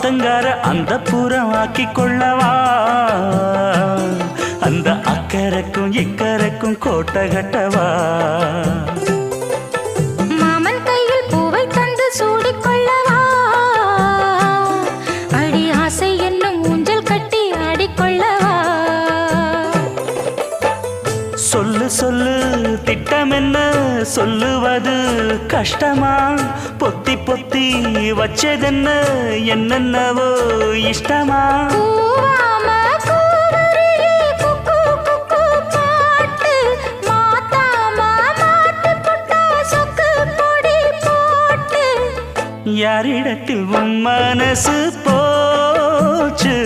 ஆத்தங்கார அந்த புறம் ஆக்கி கொள்ளவா அந்த அக்கறைக்கும் இக்கரைக்கும் கோட்டை கட்டவா மாமன் கையில் பூவை தந்து சூடிக்கொள்ளவா அடி ஆசை என்னும் ஊஞ்சல் கட்டி ஆடிக்கொள்ளவா சொல்லு சொல்லு திட்டம் என்ன சொல்லுவது கஷ்டமா பொத்தி பொத்தி வச்சதென்ன என்னென்னவோ இஷ்டமா கூவாம கூவருளி குக்கு குக்கு பாட்டு மாத்தாம மாட்டு புட்டா சொக்கு பொடி போட்டு யாரிடத்தில் உன் மனசு போச்சு